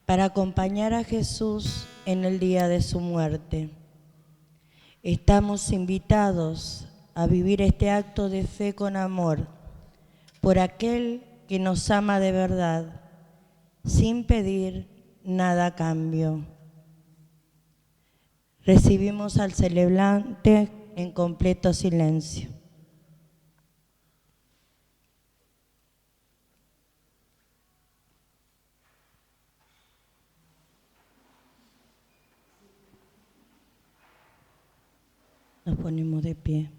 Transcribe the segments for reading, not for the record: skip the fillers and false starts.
para acompañar a Jesús en el día de su muerte. Estamos invitados a vivir este acto de fe con amor por aquel que nos ama de verdad, sin pedir nada a cambio. Recibimos al celebrante en completo silencio. Nos ponemos de pie.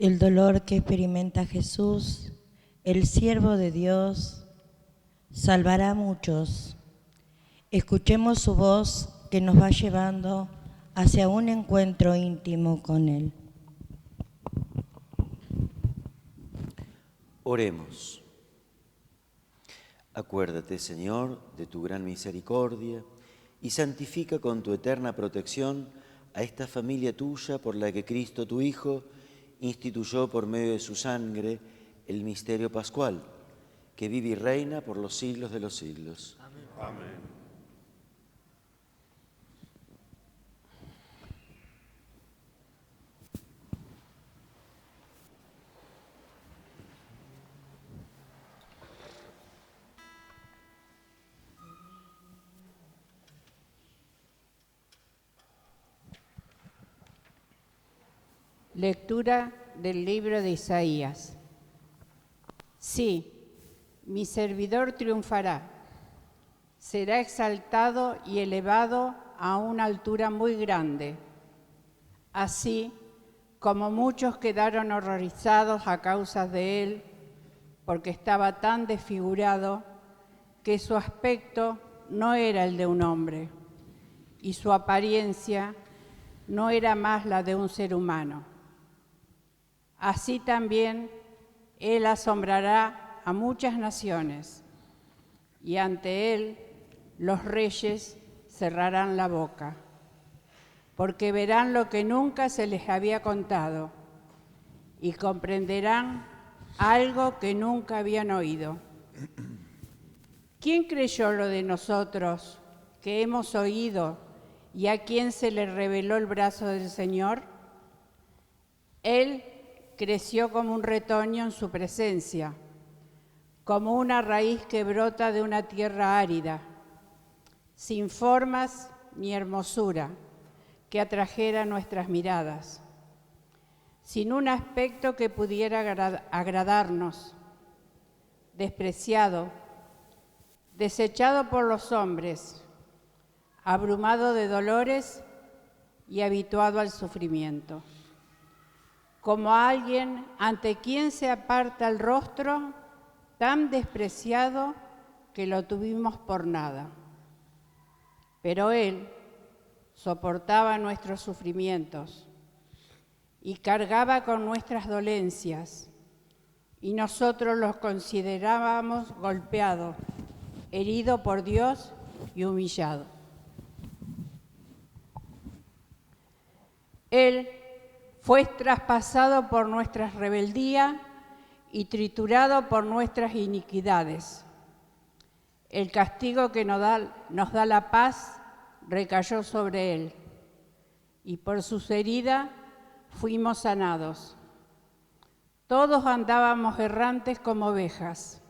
El dolor que experimenta Jesús, el siervo de Dios, salvará a muchos. Escuchemos su voz que nos va llevando hacia un encuentro íntimo con Él. Oremos. Acuérdate, Señor, de tu gran misericordia y santifica con tu eterna protección a esta familia tuya por la que Cristo, tu Hijo, instituyó por medio de su sangre el misterio pascual, que vive y reina por los siglos de los siglos. Amén. Amén. Lectura del libro de Isaías. Sí, mi servidor triunfará, será exaltado y elevado a una altura muy grande. Así como muchos quedaron horrorizados a causa de él, porque estaba tan desfigurado que su aspecto no era el de un hombre y su apariencia no era más la de un ser humano. Así también él asombrará a muchas naciones, y ante él los reyes cerrarán la boca, porque verán lo que nunca se les había contado y comprenderán algo que nunca habían oído. ¿Quién creyó lo de nosotros que hemos oído y a quién se le reveló el brazo del Señor? Él creció como un retoño en su presencia, como una raíz que brota de una tierra árida, sin formas ni hermosura que atrajera nuestras miradas, sin un aspecto que pudiera agradarnos, despreciado, desechado por los hombres, abrumado de dolores y habituado al sufrimiento. Como alguien ante quien se aparta el rostro, tan despreciado que lo tuvimos por nada. Pero él soportaba nuestros sufrimientos y cargaba con nuestras dolencias, y nosotros los considerábamos golpeado, herido por Dios y humillado. Él fue traspasado por nuestra rebeldía y triturado por nuestras iniquidades. El castigo que nos da la paz recayó sobre él, y por sus heridas fuimos sanados. Todos andábamos errantes como ovejas,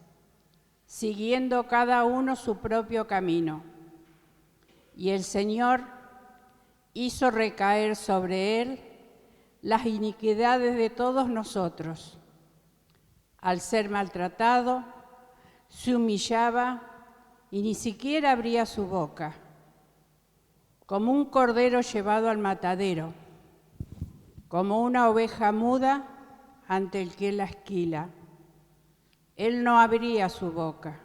siguiendo cada uno su propio camino. Y el Señor hizo recaer sobre él las iniquidades de todos nosotros. Al ser maltratado, se humillaba y ni siquiera abría su boca. Como un cordero llevado al matadero, como una oveja muda ante el que la esquila. Él no abría su boca.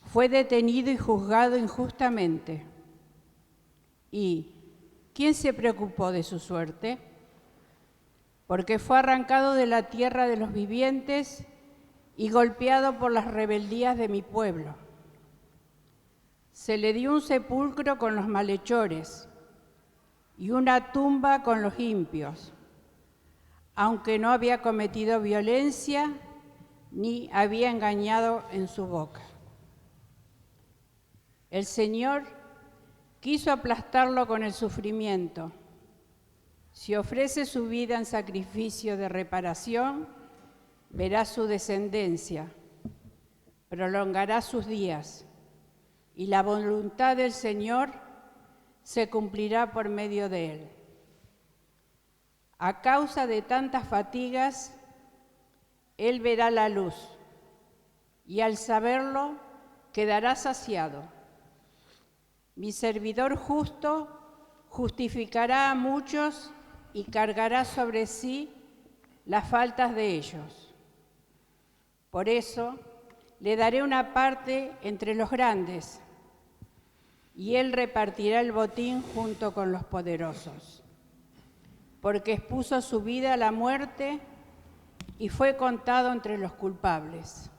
Fue detenido y juzgado injustamente. ¿Y quién se preocupó de su suerte? Porque fue arrancado de la tierra de los vivientes y golpeado por las rebeldías de mi pueblo. Se le dio un sepulcro con los malhechores y una tumba con los impios, aunque no había cometido violencia ni había engañado en su boca. El Señor quiso aplastarlo con el sufrimiento. Si ofrece su vida en sacrificio de reparación, verá su descendencia, prolongará sus días, y la voluntad del Señor se cumplirá por medio de él. A causa de tantas fatigas, él verá la luz, y al saberlo, quedará saciado. Mi servidor justo justificará a muchos y cargará sobre sí las faltas de ellos. Por eso, le daré una parte entre los grandes, y él repartirá el botín junto con los poderosos, porque expuso su vida a la muerte y fue contado entre los culpables,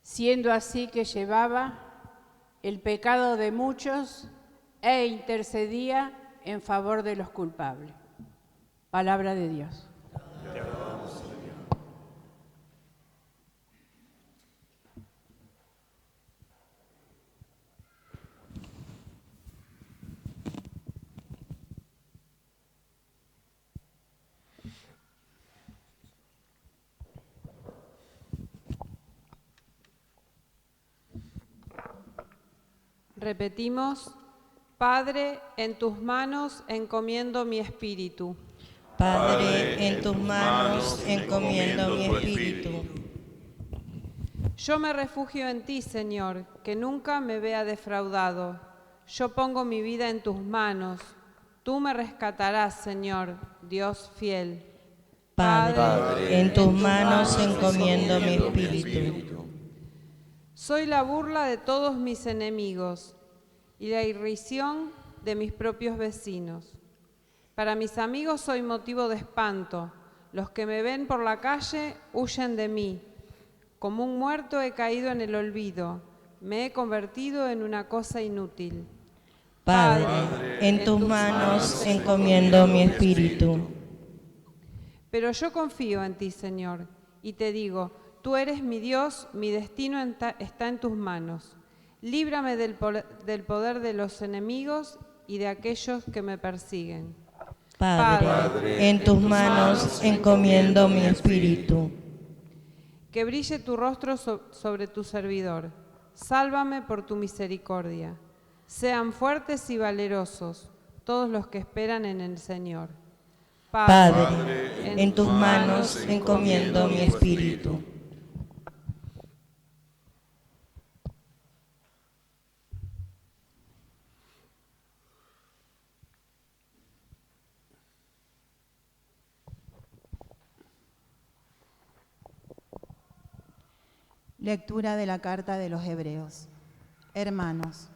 siendo así que llevaba el pecado de muchos e intercedía en favor de los culpables. Palabra de Dios. Te alabamos, Señor. Repetimos: Padre, en tus manos encomiendo mi espíritu. Padre, en tus manos encomiendo mi espíritu. Yo me refugio en ti, Señor, que nunca me vea defraudado. Yo pongo mi vida en tus manos. Tú me rescatarás, Señor, Dios fiel. Padre, en tus manos encomiendo mi espíritu. Soy la burla de todos mis enemigos y la irrisión de mis propios vecinos. Para mis amigos soy motivo de espanto. Los que me ven por la calle huyen de mí. Como un muerto he caído en el olvido. Me he convertido en una cosa inútil. Padre, en tus manos encomiendo mi espíritu. Pero yo confío en ti, Señor, y te digo: tú eres mi Dios, mi destino está en tus manos. Líbrame del poder de los enemigos y de aquellos que me persiguen. Padre, en tus manos encomiendo mi espíritu. Que brille tu rostro sobre tu servidor. Sálvame por tu misericordia. Sean fuertes y valerosos todos los que esperan en el Señor. Padre, en tus manos encomiendo mi espíritu. Lectura de la Carta de los Hebreos. Hermanos,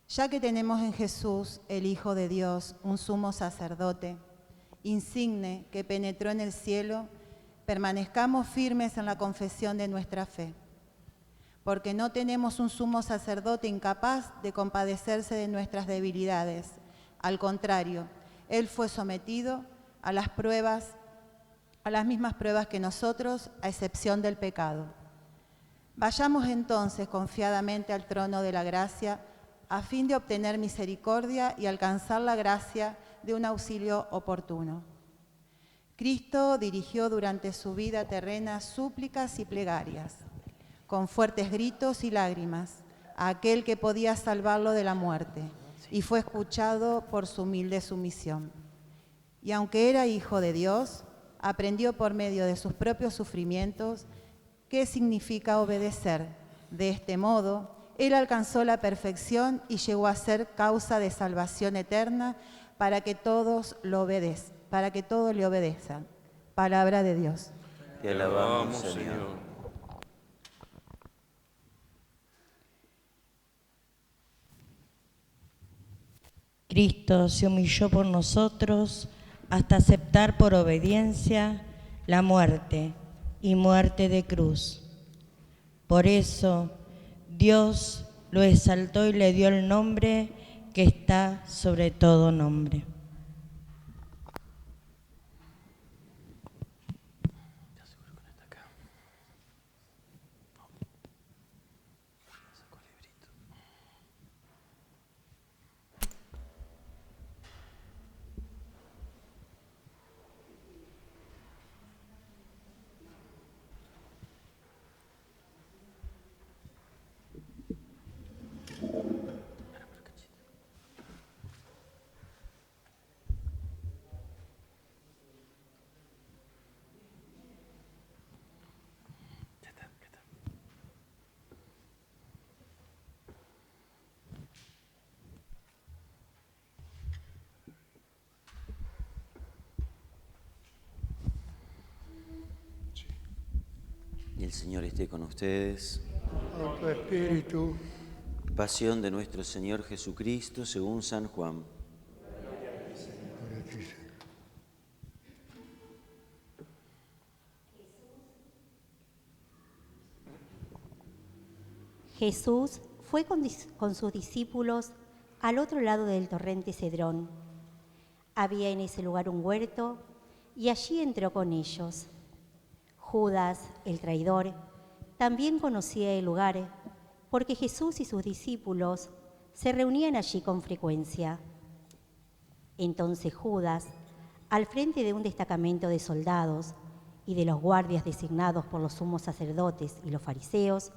Ya que tenemos en Jesús, el Hijo de Dios, un sumo sacerdote, insigne que penetró en el cielo, permanezcamos firmes en la confesión de nuestra fe, porque no tenemos un sumo sacerdote incapaz de compadecerse de nuestras debilidades. Al contrario, Él fue sometido a las mismas pruebas que nosotros, a excepción del pecado. Vayamos entonces confiadamente al trono de la gracia, a fin de obtener misericordia y alcanzar la gracia de un auxilio oportuno. Cristo dirigió durante su vida terrena súplicas y plegarias, con fuertes gritos y lágrimas, a aquel que podía salvarlo de la muerte, y fue escuchado por su humilde sumisión. Y aunque era hijo de Dios, aprendió por medio de sus propios sufrimientos qué significa obedecer. De este modo, Él alcanzó la perfección y llegó a ser causa de salvación eterna para que todos le obedezcan. Palabra de Dios. Te alabamos, Señor. Cristo se humilló por nosotros hasta aceptar por obediencia la muerte y muerte de cruz. Por eso, Dios lo exaltó y le dio el nombre que está sobre todo nombre. Y el Señor esté con ustedes. Con tu espíritu. Pasión de nuestro Señor Jesucristo según San Juan. Jesús fue con sus discípulos al otro lado del torrente Cedrón. Había en ese lugar un huerto y allí entró con ellos. Judas, el traidor, también conocía el lugar porque Jesús y sus discípulos se reunían allí con frecuencia. Entonces Judas, al frente de un destacamento de soldados y de los guardias designados por los sumos sacerdotes y los fariseos,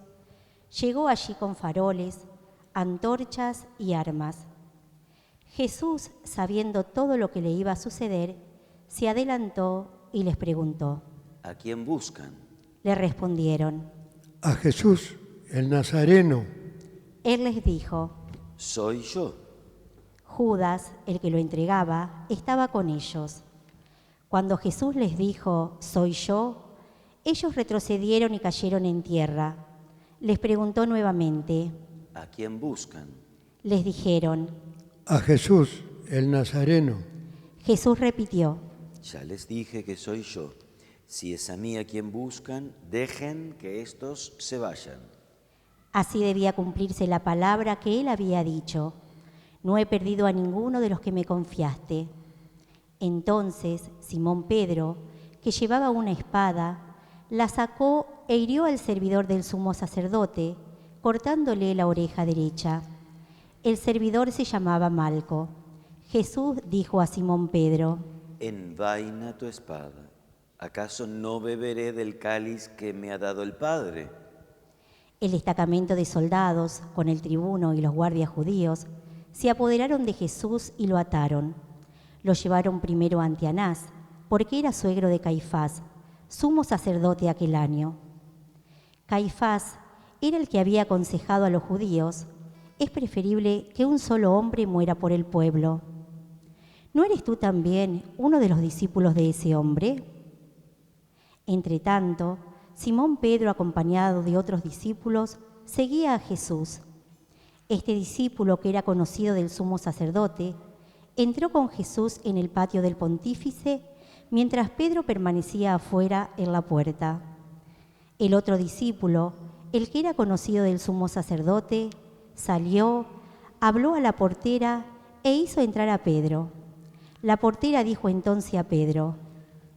llegó allí con faroles, antorchas y armas. Jesús, sabiendo todo lo que le iba a suceder, se adelantó y les preguntó. ¿A quién buscan? Le respondieron. A Jesús, el Nazareno. Él les dijo. Soy yo. Judas, el que lo entregaba, estaba con ellos. Cuando Jesús les dijo, soy yo, ellos retrocedieron y cayeron en tierra. Les preguntó nuevamente. ¿A quién buscan? Les dijeron. A Jesús, el Nazareno. Jesús repitió. Ya les dije que soy yo. Si es a mí a quien buscan, dejen que estos se vayan. Así debía cumplirse la palabra que él había dicho. No he perdido a ninguno de los que me confiaste. Entonces Simón Pedro, que llevaba una espada, la sacó e hirió al servidor del sumo sacerdote, cortándole la oreja derecha. El servidor se llamaba Malco. Jesús dijo a Simón Pedro. Envaina tu espada. ¿Acaso no beberé del cáliz que me ha dado el Padre? El destacamento de soldados, con el tribuno y los guardias judíos, se apoderaron de Jesús y lo ataron. Lo llevaron primero ante Anás, porque era suegro de Caifás, sumo sacerdote aquel año. Caifás era el que había aconsejado a los judíos: es preferible que un solo hombre muera por el pueblo. ¿No eres tú también uno de los discípulos de ese hombre? Entretanto, Simón Pedro, acompañado de otros discípulos, seguía a Jesús. Este discípulo, que era conocido del sumo sacerdote, entró con Jesús en el patio del pontífice, mientras Pedro permanecía afuera en la puerta. El otro discípulo, el que era conocido del sumo sacerdote, salió, habló a la portera e hizo entrar a Pedro. La portera dijo entonces a Pedro: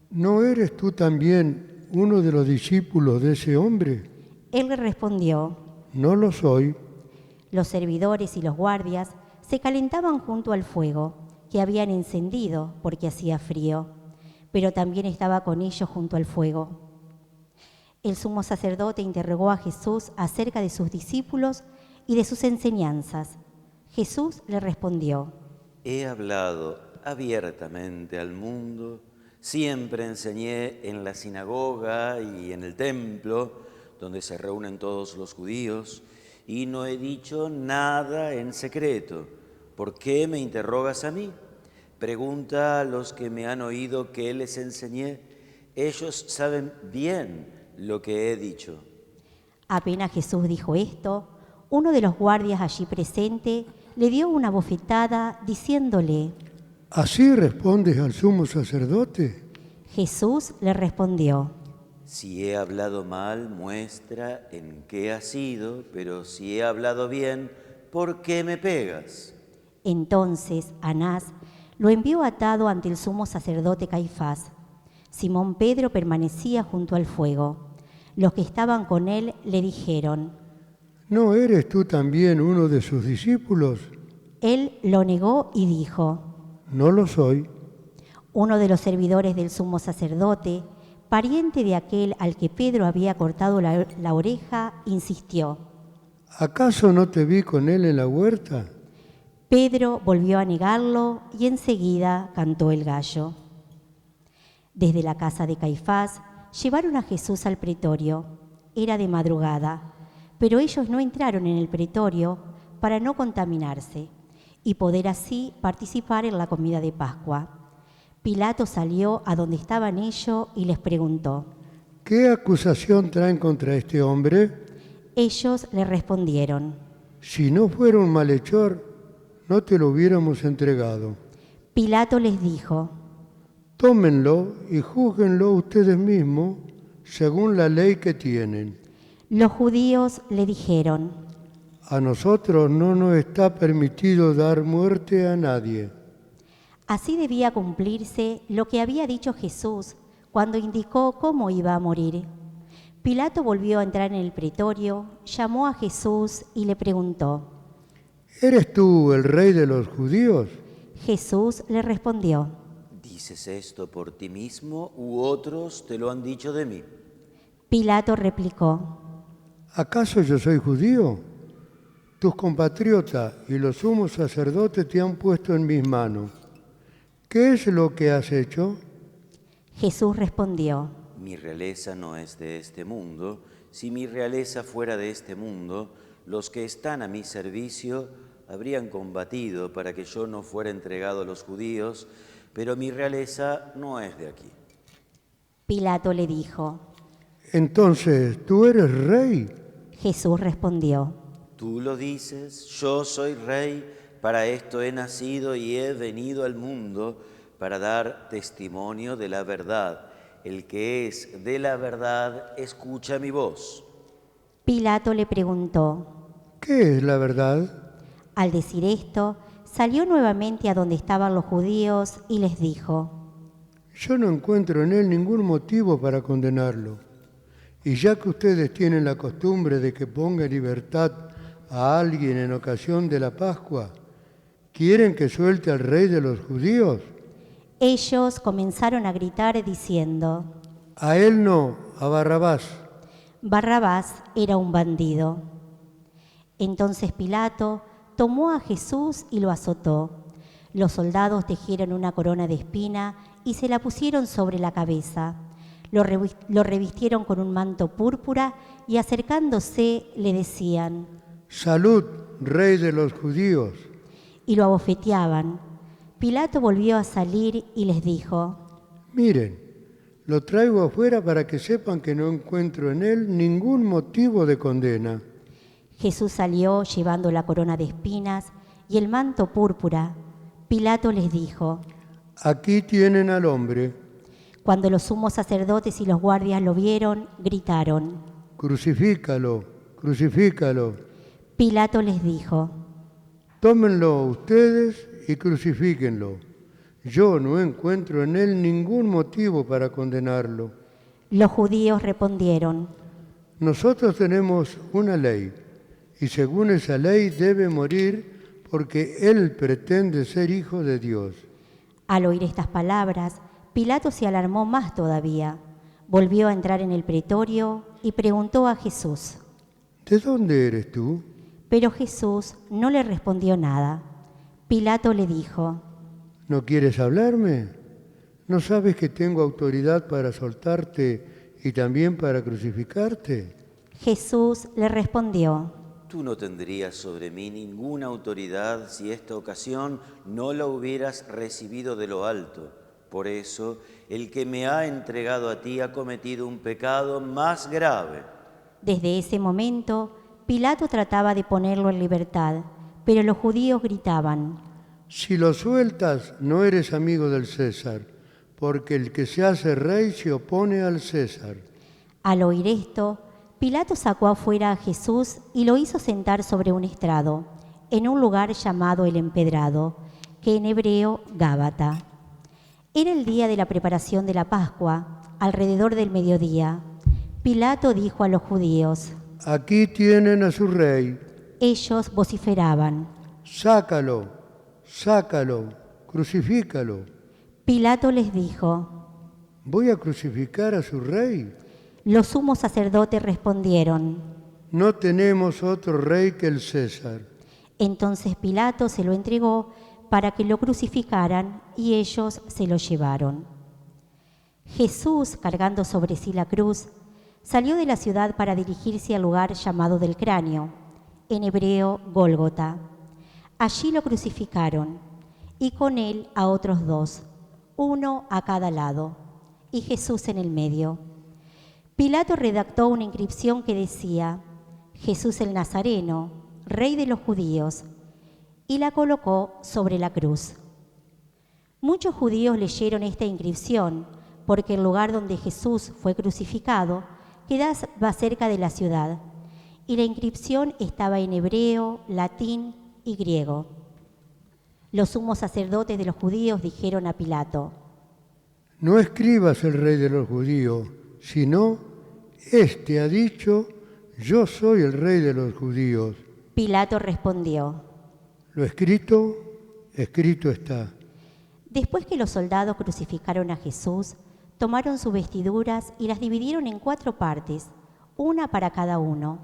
¿No eres tú también uno de los discípulos de ese hombre? Él le respondió: No lo soy. Los servidores y los guardias se calentaban junto al fuego que habían encendido porque hacía frío, pero también estaba con ellos junto al fuego. El sumo sacerdote interrogó a Jesús acerca de sus discípulos y de sus enseñanzas. Jesús le respondió: He hablado abiertamente al mundo, siempre enseñé en la sinagoga y en el templo, donde se reúnen todos los judíos, y no he dicho nada en secreto. ¿Por qué me interrogas a mí? Pregunta a los que me han oído qué les enseñé. Ellos saben bien lo que he dicho. Apenas Jesús dijo esto, uno de los guardias allí presente le dio una bofetada diciéndole: ¿Así respondes al sumo sacerdote? Jesús le respondió: Si he hablado mal, muestra en qué ha sido, pero si he hablado bien, ¿por qué me pegas? Entonces Anás lo envió atado ante el sumo sacerdote Caifás. Simón Pedro permanecía junto al fuego. Los que estaban con él le dijeron: ¿No eres tú también uno de sus discípulos? Él lo negó y dijo: No lo soy. Uno de los servidores del sumo sacerdote, pariente de aquel al que Pedro había cortado la oreja, insistió: ¿Acaso no te vi con él en la huerta? Pedro volvió a negarlo y enseguida cantó el gallo. Desde la casa de Caifás llevaron a Jesús al pretorio. Era de madrugada, pero ellos no entraron en el pretorio para no contaminarse y poder así participar en la comida de Pascua. Pilato salió a donde estaban ellos y les preguntó: ¿Qué acusación traen contra este hombre? Ellos le respondieron: Si no fuera un malhechor, no te lo hubiéramos entregado. Pilato les dijo: Tómenlo y júzguenlo ustedes mismos según la ley que tienen. Los judíos le dijeron: A nosotros no nos está permitido dar muerte a nadie. Así debía cumplirse lo que había dicho Jesús cuando indicó cómo iba a morir. Pilato volvió a entrar en el pretorio, llamó a Jesús y le preguntó: ¿Eres tú el rey de los judíos? Jesús le respondió: ¿Dices esto por ti mismo u otros te lo han dicho de mí? Pilato replicó: ¿Acaso yo soy judío? Tus compatriotas y los sumos sacerdotes te han puesto en mis manos. ¿Qué es lo que has hecho? Jesús respondió: Mi realeza no es de este mundo. Si mi realeza fuera de este mundo, los que están a mi servicio habrían combatido para que yo no fuera entregado a los judíos, pero mi realeza no es de aquí. Pilato le dijo: Entonces, ¿tú eres rey? Jesús respondió: Tú lo dices, yo soy rey, para esto he nacido y he venido al mundo, para dar testimonio de la verdad. El que es de la verdad, escucha mi voz. Pilato le preguntó: ¿Qué es la verdad? Al decir esto, salió nuevamente a donde estaban los judíos y les dijo: Yo no encuentro en él ningún motivo para condenarlo. Y ya que ustedes tienen la costumbre de que ponga en libertad a alguien en ocasión de la Pascua, ¿quieren que suelte al rey de los judíos? Ellos comenzaron a gritar diciendo: A él no, a Barrabás. Barrabás era un bandido. Entonces Pilato tomó a Jesús y lo azotó. Los soldados tejieron una corona de espina y se la pusieron sobre la cabeza. Lo revistieron con un manto púrpura y acercándose le decían: Salud, rey de los judíos. Y lo abofeteaban. Pilato volvió a salir y les dijo: Miren, lo traigo afuera para que sepan que no encuentro en él ningún motivo de condena. Jesús salió llevando la corona de espinas y el manto púrpura. Pilato les dijo: Aquí tienen al hombre. Cuando los sumos sacerdotes y los guardias lo vieron, gritaron. Crucifícalo, crucifícalo. Pilato les dijo: Tómenlo ustedes y crucifíquenlo. Yo no encuentro en él ningún motivo para condenarlo. Los judíos respondieron: Nosotros tenemos una ley, y según esa ley debe morir porque él pretende ser hijo de Dios. Al oír estas palabras, Pilato se alarmó más todavía. Volvió a entrar en el pretorio y preguntó a Jesús. ¿De dónde eres tú? Pero Jesús no le respondió nada. Pilato le dijo: ¿No quieres hablarme? ¿No sabes que tengo autoridad para soltarte y también para crucificarte? Jesús le respondió: Tú no tendrías sobre mí ninguna autoridad si esta ocasión no la hubieras recibido de lo alto. Por eso, el que me ha entregado a ti ha cometido un pecado más grave. Desde ese momento, Pilato trataba de ponerlo en libertad, pero los judíos gritaban: Si lo sueltas, no eres amigo del César, porque el que se hace rey se opone al César. Al oír esto, Pilato sacó afuera a Jesús y lo hizo sentar sobre un estrado, en un lugar llamado el Empedrado, que en hebreo Gábata. Era el día de la preparación de la Pascua, alrededor del mediodía. Pilato dijo a los judíos: Aquí tienen a su rey. Ellos vociferaban: Sácalo, sácalo, crucifícalo. Pilato les dijo: ¿Voy a crucificar a su rey? Los sumos sacerdotes respondieron: No tenemos otro rey que el César. Entonces Pilato se lo entregó para que lo crucificaran y ellos se lo llevaron. Jesús, cargando sobre sí la cruz, salió de la ciudad para dirigirse al lugar llamado del Cráneo, en hebreo Gólgota. Allí lo crucificaron y con él a otros dos, uno a cada lado, y Jesús en el medio. Pilato redactó una inscripción que decía: Jesús el Nazareno, Rey de los Judíos, y la colocó sobre la cruz. Muchos judíos leyeron esta inscripción porque el lugar donde Jesús fue crucificado quedaba cerca de la ciudad, y la inscripción estaba en hebreo, latín y griego. Los sumos sacerdotes de los judíos dijeron a Pilato: No escribas el rey de los judíos, sino, este ha dicho, yo soy el rey de los judíos. Pilato respondió: Lo escrito, escrito está. Después que los soldados crucificaron a Jesús, tomaron sus vestiduras y las dividieron en 4 partes, una para cada uno.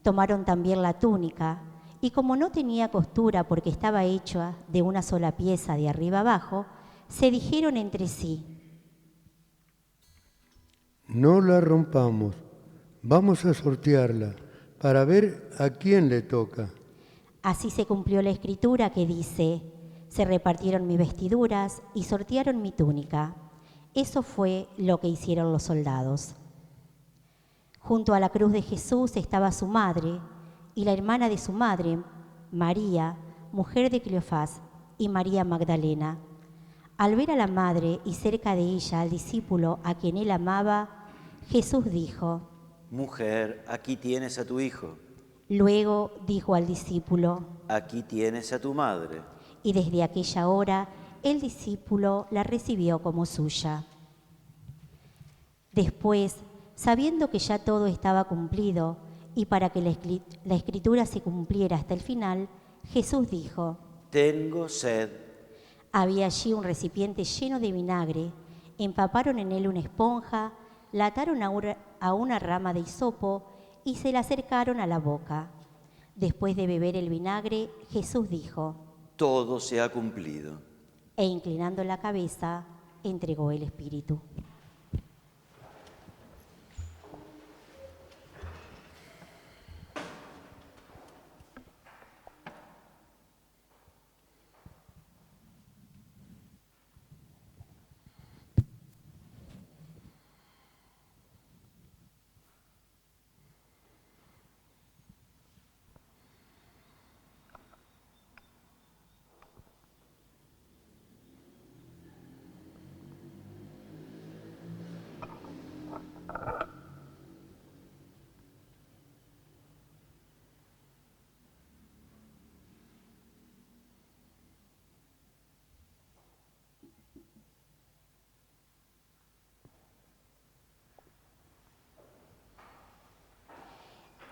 Tomaron también la túnica, y como no tenía costura porque estaba hecha de una sola pieza de arriba abajo, se dijeron entre sí: No la rompamos, vamos a sortearla para ver a quién le toca. Así se cumplió la escritura que dice: se repartieron mis vestiduras y sortearon mi túnica. Eso fue lo que hicieron los soldados. Junto a la cruz de Jesús estaba su madre y la hermana de su madre, María, mujer de Cleofás, y María Magdalena. Al ver a la madre y cerca de ella al discípulo a quien él amaba, Jesús dijo: Mujer, aquí tienes a tu hijo. Luego dijo al discípulo: Aquí tienes a tu madre. Y desde aquella hora el discípulo la recibió como suya. Después, sabiendo que ya todo estaba cumplido y para que la escritura se cumpliera hasta el final, Jesús dijo: Tengo sed. Había allí un recipiente lleno de vinagre, empaparon en él una esponja, la ataron a una rama de hisopo y se la acercaron a la boca. Después de beber el vinagre, Jesús dijo: Todo se ha cumplido. E inclinando la cabeza, entregó el espíritu.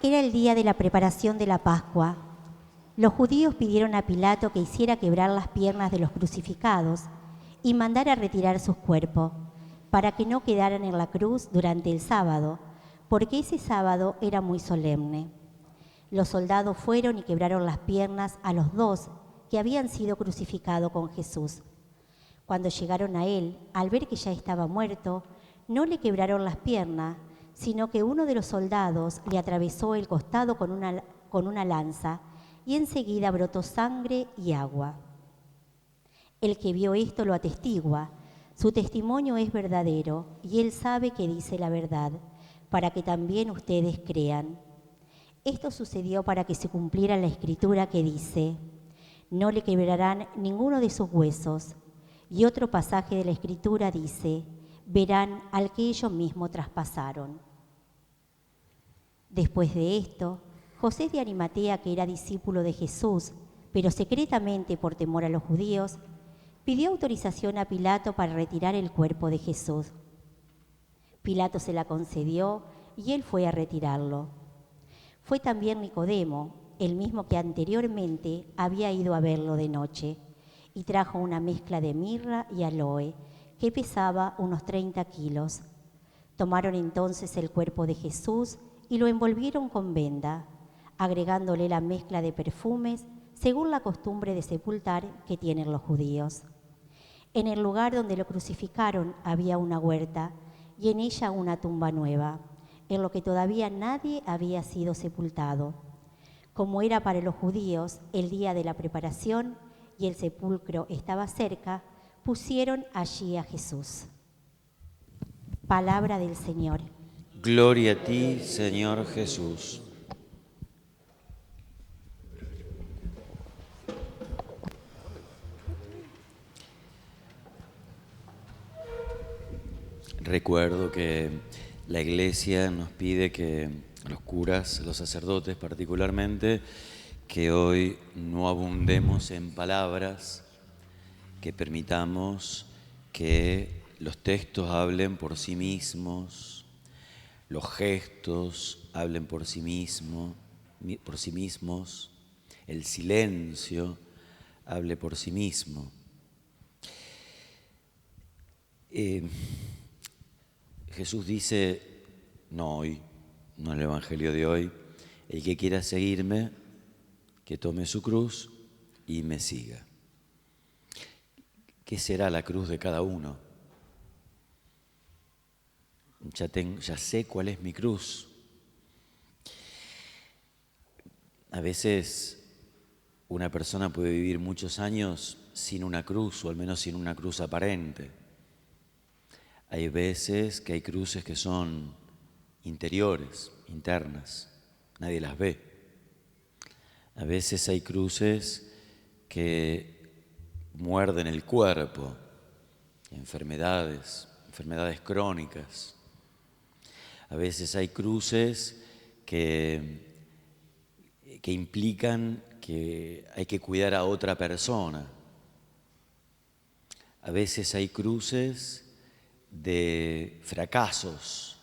Era el día de la preparación de la Pascua. Los judíos pidieron a Pilato que hiciera quebrar las piernas de los crucificados y mandara retirar sus cuerpos, para que no quedaran en la cruz durante el sábado, porque ese sábado era muy solemne. Los soldados fueron y quebraron las piernas a los dos que habían sido crucificados con Jesús. Cuando llegaron a él, al ver que ya estaba muerto, no le quebraron las piernas, sino que uno de los soldados le atravesó el costado con una lanza, y enseguida brotó sangre y agua. El que vio esto lo atestigua. Su testimonio es verdadero, y él sabe que dice la verdad, para que también ustedes crean. Esto sucedió para que se cumpliera la escritura que dice: no le quebrarán ninguno de sus huesos. Y otro pasaje de la escritura dice: verán al que ellos mismos traspasaron. Después de esto, José de Arimatea, que era discípulo de Jesús, pero secretamente por temor a los judíos, pidió autorización a Pilato para retirar el cuerpo de Jesús. Pilato se la concedió y él fue a retirarlo. Fue también Nicodemo, el mismo que anteriormente había ido a verlo de noche, y trajo una mezcla de mirra y aloe, que pesaba unos 30 kilos. Tomaron entonces el cuerpo de Jesús y lo envolvieron con venda, agregándole la mezcla de perfumes, según la costumbre de sepultar que tienen los judíos. En el lugar donde lo crucificaron había una huerta y en ella una tumba nueva, en lo que todavía nadie había sido sepultado. Como era para los judíos el día de la preparación y el sepulcro estaba cerca, pusieron allí a Jesús. Palabra del Señor. Gloria a ti, Señor Jesús. Recuerdo que la Iglesia nos pide que los curas, los sacerdotes particularmente, que hoy no abundemos en palabras, que permitamos que los textos hablen por sí mismos, los gestos hablen por sí mismos, el silencio hable por sí mismo. Jesús dice, no hoy, no en el Evangelio de hoy, el que quiera seguirme, que tome su cruz y me siga. ¿Qué será la cruz de cada uno? Ya sé cuál es mi cruz. A veces una persona puede vivir muchos años sin una cruz, o al menos sin una cruz aparente. Hay veces que hay cruces que son interiores, internas, nadie las ve. A veces hay cruces que muerden el cuerpo, enfermedades crónicas. A veces hay cruces que implican que hay que cuidar a otra persona. A veces hay cruces de fracasos,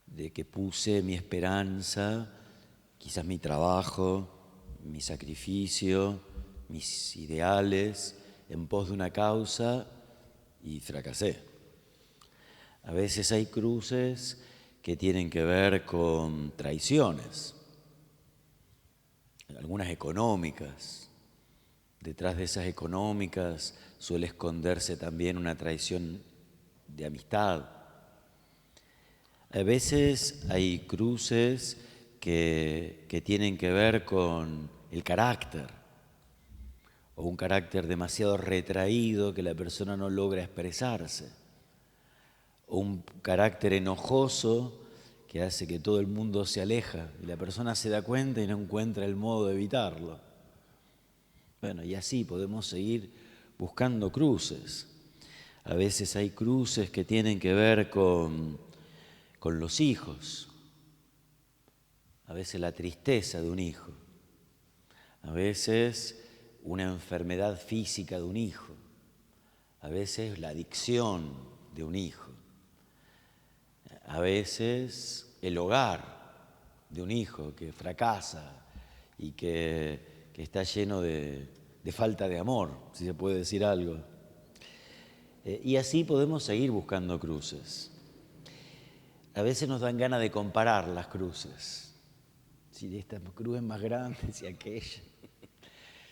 de que puse mi esperanza, quizás mi trabajo, mi sacrificio, mis ideales en pos de una causa y fracasé. A veces hay cruces que tienen que ver con traiciones, algunas económicas. Detrás de esas económicas suele esconderse también una traición de amistad. A veces hay cruces que tienen que ver con el carácter, o un carácter demasiado retraído que la persona no logra expresarse, o un carácter enojoso que hace que todo el mundo se aleja y la persona se da cuenta y no encuentra el modo de evitarlo. Bueno, y así podemos seguir buscando cruces. A veces hay cruces que tienen que ver con los hijos. A veces la tristeza de un hijo. A veces una enfermedad física de un hijo. A veces la adicción de un hijo. A veces el hogar de un hijo que fracasa y que está lleno de falta de amor, si se puede decir algo. Y así podemos seguir buscando cruces. A veces nos dan ganas de comparar las cruces. Si esta cruz es más grande, si aquella.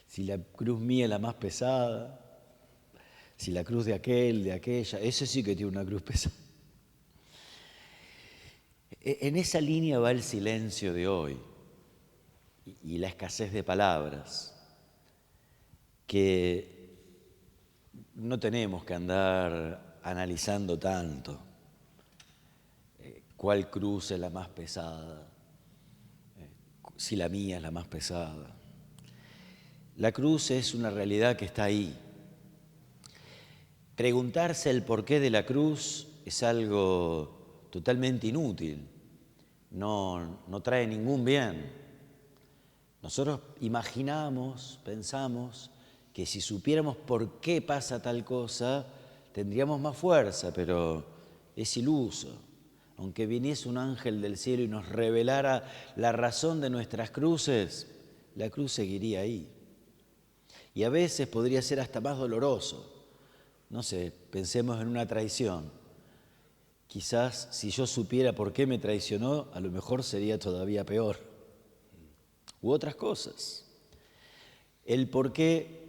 Si la cruz mía es la más pesada. Si la cruz de aquel, de aquella. Ese sí que tiene una cruz pesada. En esa línea va el silencio de hoy y la escasez de palabras, que no tenemos que andar analizando tanto cuál cruz es la más pesada, si la mía es la más pesada. La cruz es una realidad que está ahí. Preguntarse el porqué de la cruz es algo totalmente inútil, no trae ningún bien. Nosotros imaginamos, pensamos que si supiéramos por qué pasa tal cosa, tendríamos más fuerza, pero es iluso. Aunque viniese un ángel del cielo y nos revelara la razón de nuestras cruces, la cruz seguiría ahí. Y a veces podría ser hasta más doloroso. No sé, pensemos en una traición. Quizás si yo supiera por qué me traicionó, a lo mejor sería todavía peor. U otras cosas. El por qué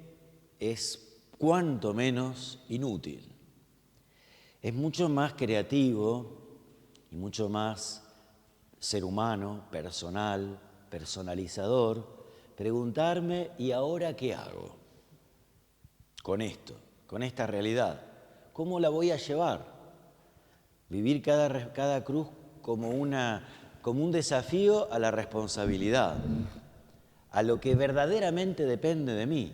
es cuanto menos inútil. Es mucho más creativo y mucho más ser humano, personal, personalizador, preguntarme, ¿y ahora qué hago con esto, con esta realidad? ¿Cómo la voy a llevar? Vivir cada cruz como un desafío a la responsabilidad, a lo que verdaderamente depende de mí,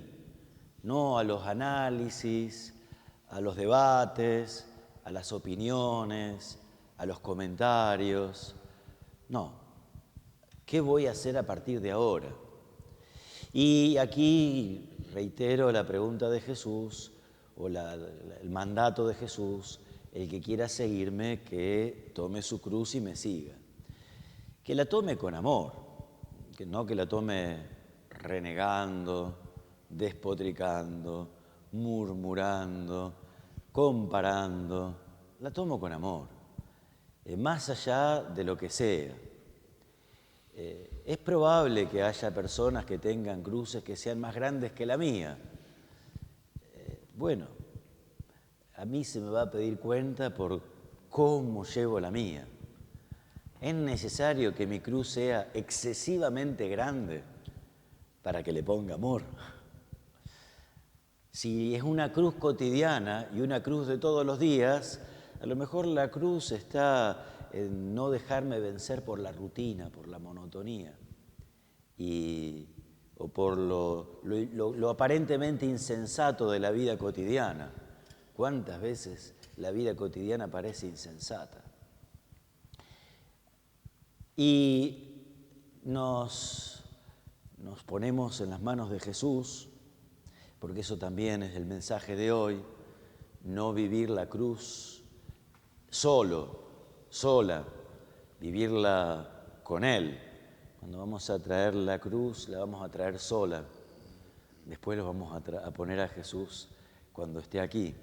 no a los análisis, a los debates, a las opiniones, a los comentarios. No, ¿qué voy a hacer a partir de ahora? Y aquí reitero la pregunta de Jesús o el mandato de Jesús: el que quiera seguirme, que tome su cruz y me siga. Que la tome con amor, que no que la tome renegando, despotricando, murmurando, comparando. La tomo con amor, más allá de lo que sea. Es probable que haya personas que tengan cruces que sean más grandes que la mía. Bueno, a mí se me va a pedir cuenta por cómo llevo la mía. ¿Es necesario que mi cruz sea excesivamente grande para que le ponga amor? Si es una cruz cotidiana y una cruz de todos los días, a lo mejor la cruz está en no dejarme vencer por la rutina, por la monotonía o por lo aparentemente insensato de la vida cotidiana. ¿Cuántas veces la vida cotidiana parece insensata? Y nos ponemos en las manos de Jesús, porque eso también es el mensaje de hoy: no vivir la cruz sola, vivirla con Él. Cuando vamos a traer la cruz, la vamos a traer sola. Después lo vamos a poner a Jesús cuando esté aquí.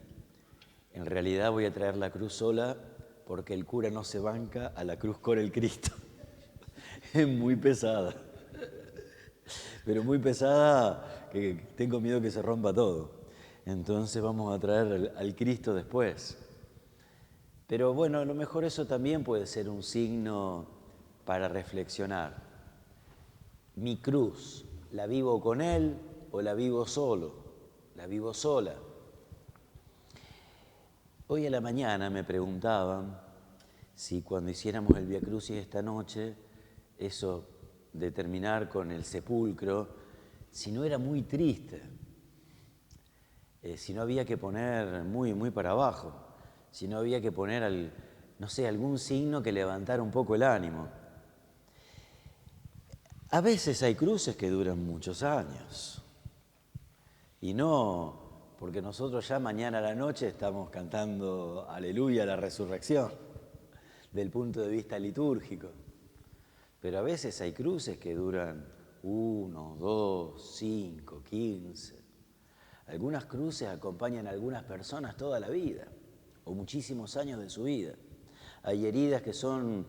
En realidad voy a traer la cruz sola porque el cura no se banca a la cruz con el Cristo. Es muy pesada. Pero muy pesada que tengo miedo que se rompa todo. Entonces vamos a traer al Cristo después. Pero bueno, a lo mejor eso también puede ser un signo para reflexionar. Mi cruz, ¿la vivo con Él o la vivo solo? ¿La vivo sola? Hoy a la mañana me preguntaban si cuando hiciéramos el Vía Crucis esta noche, eso de terminar con el sepulcro, si no era muy triste, si no había que poner muy para abajo, si no había que poner, algún signo que levantara un poco el ánimo. A veces hay cruces que duran muchos años, y no porque nosotros ya mañana a la noche estamos cantando Aleluya a la resurrección, del punto de vista litúrgico. Pero a veces hay cruces que duran 1, 2, 5, 15. Algunas cruces acompañan a algunas personas toda la vida, o muchísimos años de su vida. Hay heridas que son...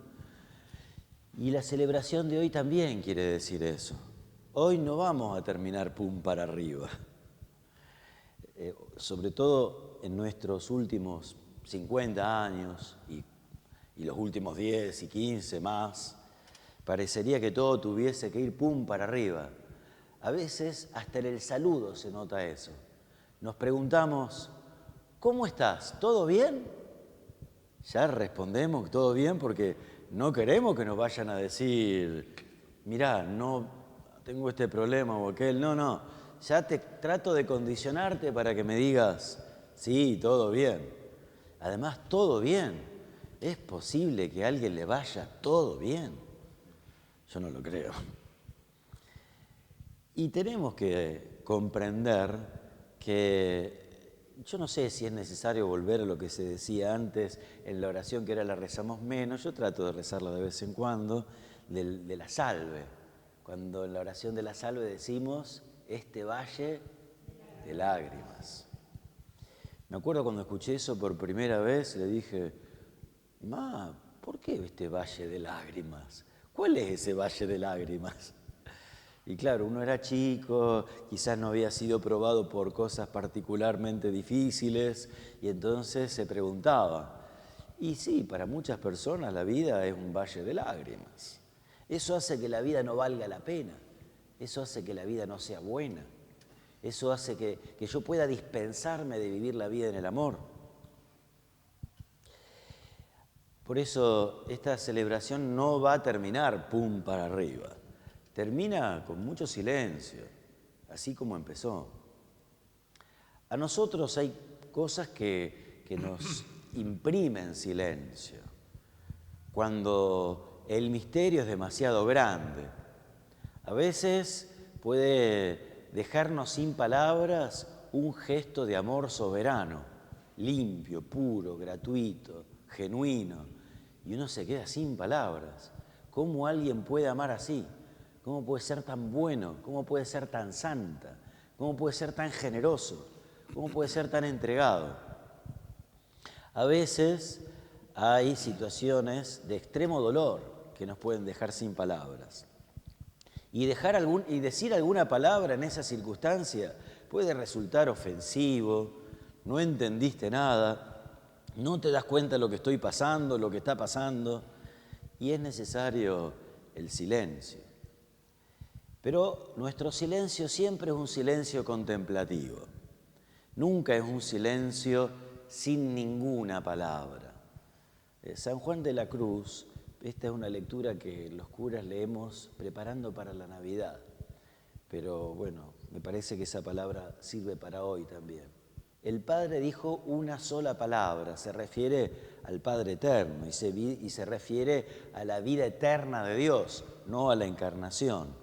Y la celebración de hoy también quiere decir eso. Hoy no vamos a terminar pum para arriba. Sobre todo en nuestros últimos 50 años y los últimos 10 y 15 más, parecería que todo tuviese que ir pum para arriba. A veces hasta en el saludo se nota eso. Nos preguntamos, ¿cómo estás? ¿Todo bien? Ya respondemos todo bien porque no queremos que nos vayan a decir, mirá, no tengo este problema o aquel. No, ya te trato de condicionarte para que me digas, sí, todo bien. Además, todo bien. ¿Es posible que a alguien le vaya todo bien? Yo no lo creo. Y tenemos que comprender que yo no sé si es necesario volver a lo que se decía antes en la oración, que era la rezamos menos. Yo trato de rezarla de vez en cuando, de la salve. Cuando en la oración de la salve decimos, este valle de lágrimas. Me acuerdo cuando escuché eso por primera vez, le dije, ¿por qué este valle de lágrimas? ¿Cuál es ese valle de lágrimas? Y claro, uno era chico, quizás no había sido probado por cosas particularmente difíciles y entonces se preguntaba. Y sí, para muchas personas la vida es un valle de lágrimas. Eso hace que la vida no valga la pena, eso hace que la vida no sea buena, eso hace que yo pueda dispensarme de vivir la vida en el amor. Por eso esta celebración no va a terminar pum para arriba. Termina con mucho silencio, así como empezó. A nosotros hay cosas que nos imprimen silencio. Cuando el misterio es demasiado grande, a veces puede dejarnos sin palabras un gesto de amor soberano, limpio, puro, gratuito, genuino, y uno se queda sin palabras. ¿Cómo alguien puede amar así? ¿Cómo puede ser tan bueno? ¿Cómo puede ser tan santa? ¿Cómo puede ser tan generoso? ¿Cómo puede ser tan entregado? A veces hay situaciones de extremo dolor que nos pueden dejar sin palabras. Y decir alguna palabra en esa circunstancia puede resultar ofensivo, no entendiste nada, no te das cuenta de lo que estoy pasando, lo que está pasando, y es necesario el silencio. Pero nuestro silencio siempre es un silencio contemplativo. Nunca es un silencio sin ninguna palabra. San Juan de la Cruz, esta es una lectura que los curas leemos preparando para la Navidad. Pero bueno, me parece que esa palabra sirve para hoy también. El Padre dijo una sola palabra, se refiere al Padre Eterno y se refiere a la vida eterna de Dios, no a la encarnación.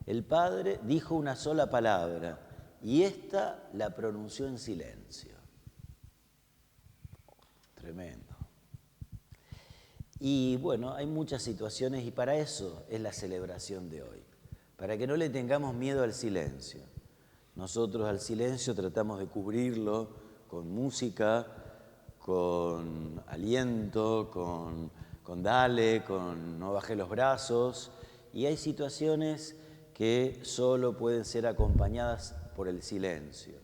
El Padre dijo una sola palabra y esta la pronunció en silencio. Tremendo. Y bueno, hay muchas situaciones y para eso es la celebración de hoy, para que no le tengamos miedo al silencio. Nosotros al silencio tratamos de cubrirlo con música, con aliento, con dale, con no bajé los brazos, y hay situaciones que solo pueden ser acompañadas por el silencio.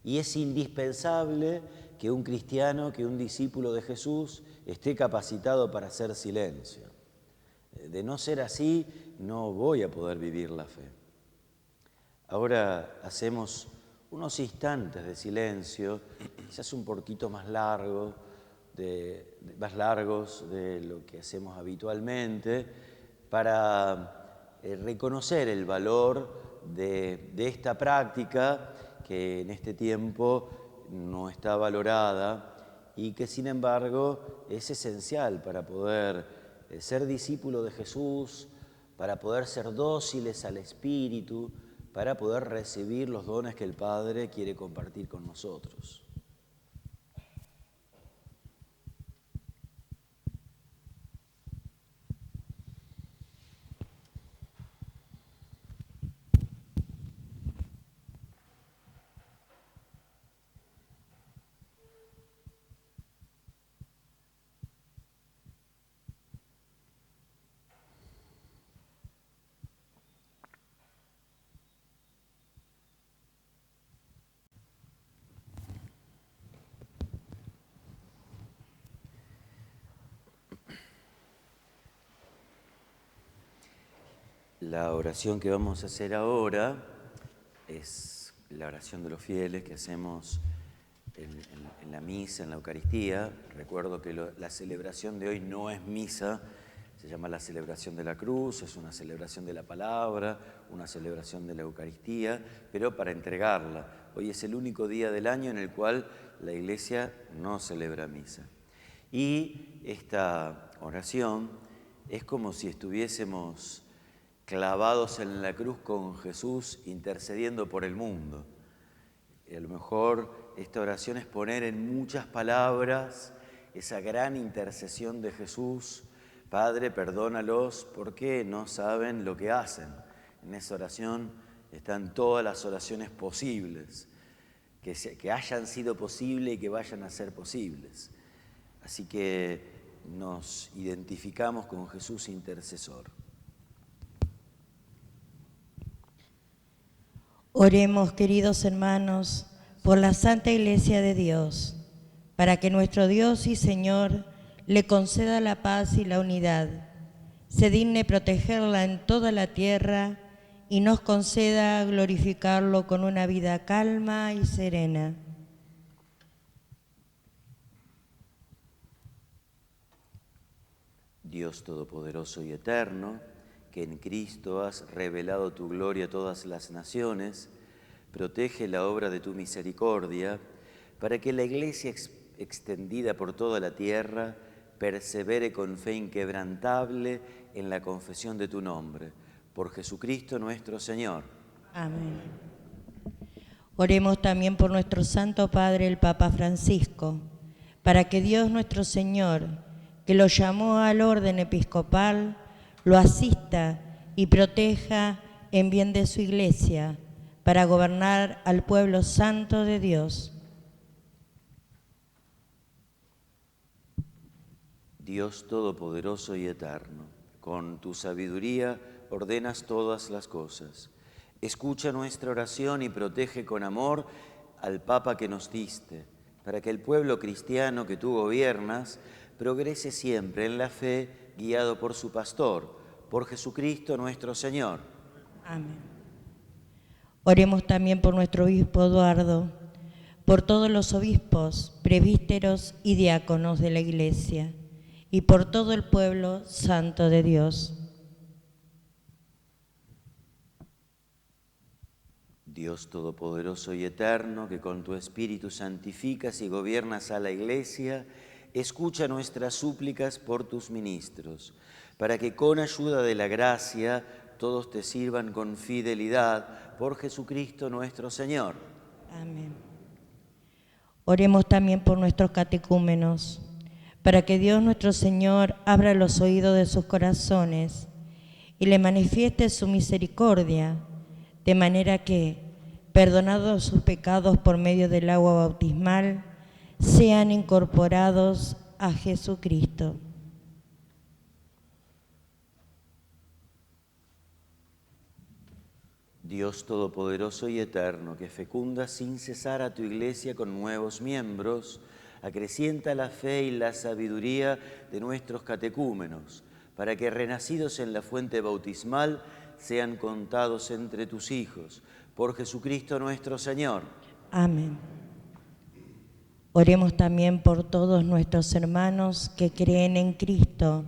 Y es indispensable que un cristiano, que un discípulo de Jesús esté capacitado para hacer silencio. De no ser así, no voy a poder vivir la fe. Ahora hacemos unos instantes de silencio, quizás un poquito más largos de lo que hacemos habitualmente, para reconocer el valor de esta práctica que en este tiempo no está valorada y que sin embargo es esencial para poder ser discípulo de Jesús, para poder ser dóciles al Espíritu, para poder recibir los dones que el Padre quiere compartir con nosotros. La oración que vamos a hacer ahora es la oración de los fieles que hacemos en la misa, en la Eucaristía. Recuerdo que la celebración de hoy no es misa, se llama la celebración de la cruz, es una celebración de la palabra, una celebración de la Eucaristía, pero para entregarla. Hoy es el único día del año en el cual la Iglesia no celebra misa. Y esta oración es como si estuviésemos clavados en la cruz con Jesús intercediendo por el mundo. Y a lo mejor esta oración es poner en muchas palabras esa gran intercesión de Jesús. Padre, perdónalos porque no saben lo que hacen. En esa oración están todas las oraciones posibles, que hayan sido posibles y que vayan a ser posibles. Así que nos identificamos con Jesús intercesor. Oremos, queridos hermanos, por la Santa Iglesia de Dios, para que nuestro Dios y Señor le conceda la paz y la unidad, se digne protegerla en toda la tierra y nos conceda glorificarlo con una vida calma y serena. Dios Todopoderoso y Eterno, que en Cristo has revelado tu gloria a todas las naciones, protege la obra de tu misericordia, para que la Iglesia extendida por toda la tierra persevere con fe inquebrantable en la confesión de tu nombre. Por Jesucristo nuestro Señor. Amén. Oremos también por nuestro Santo Padre, el Papa Francisco, para que Dios nuestro Señor, que lo llamó al orden episcopal, lo asista y proteja en bien de su Iglesia, para gobernar al pueblo santo de Dios. Dios Todopoderoso y Eterno, con tu sabiduría ordenas todas las cosas. Escucha nuestra oración y protege con amor al Papa que nos diste, para que el pueblo cristiano que tú gobiernas progrese siempre en la fe, guiado por su pastor, por Jesucristo nuestro Señor. Amén. Oremos también por nuestro obispo Eduardo, por todos los obispos, presbíteros y diáconos de la Iglesia, y por todo el pueblo santo de Dios. Dios Todopoderoso y Eterno, que con tu Espíritu santificas y gobiernas a la Iglesia, escucha nuestras súplicas por tus ministros, para que con ayuda de la gracia todos te sirvan con fidelidad por Jesucristo nuestro Señor. Amén. Oremos también por nuestros catecúmenos, para que Dios nuestro Señor abra los oídos de sus corazones y le manifieste su misericordia, de manera que, perdonados sus pecados por medio del agua bautismal, sean incorporados a Jesucristo. Dios Todopoderoso y Eterno, que fecunda sin cesar a tu Iglesia con nuevos miembros, acrecienta la fe y la sabiduría de nuestros catecúmenos, para que, renacidos en la fuente bautismal, sean contados entre tus hijos. Por Jesucristo nuestro Señor. Amén. Oremos también por todos nuestros hermanos que creen en Cristo,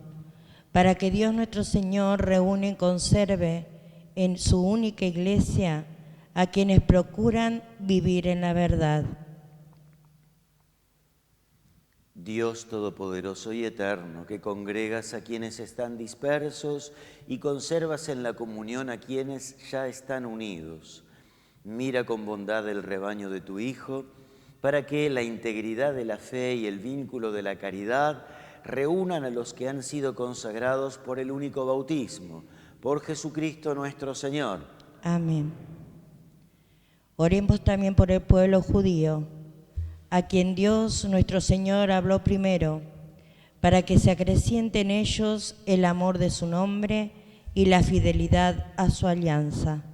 para que Dios nuestro Señor reúne y conserve en su única Iglesia a quienes procuran vivir en la verdad. Dios Todopoderoso y Eterno, que congregas a quienes están dispersos y conservas en la comunión a quienes ya están unidos, mira con bondad el rebaño de tu Hijo, para que la integridad de la fe y el vínculo de la caridad reúnan a los que han sido consagrados por el único bautismo, por Jesucristo nuestro Señor. Amén. Oremos también por el pueblo judío, a quien Dios nuestro Señor habló primero, para que se acreciente en ellos el amor de su nombre y la fidelidad a su alianza.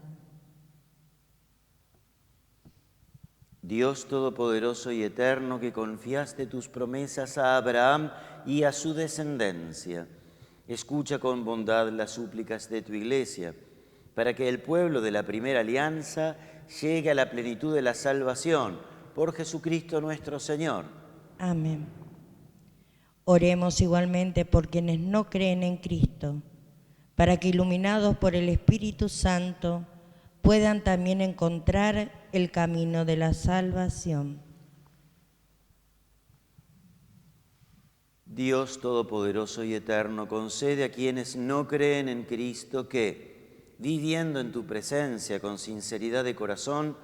Dios Todopoderoso y Eterno, que confiaste tus promesas a Abraham y a su descendencia, escucha con bondad las súplicas de tu Iglesia, para que el pueblo de la primera alianza llegue a la plenitud de la salvación, por Jesucristo nuestro Señor. Amén. Oremos igualmente por quienes no creen en Cristo, para que iluminados por el Espíritu Santo puedan también encontrar el camino de la salvación. Dios Todopoderoso y Eterno, concede a quienes no creen en Cristo que, viviendo en tu presencia con sinceridad de corazón,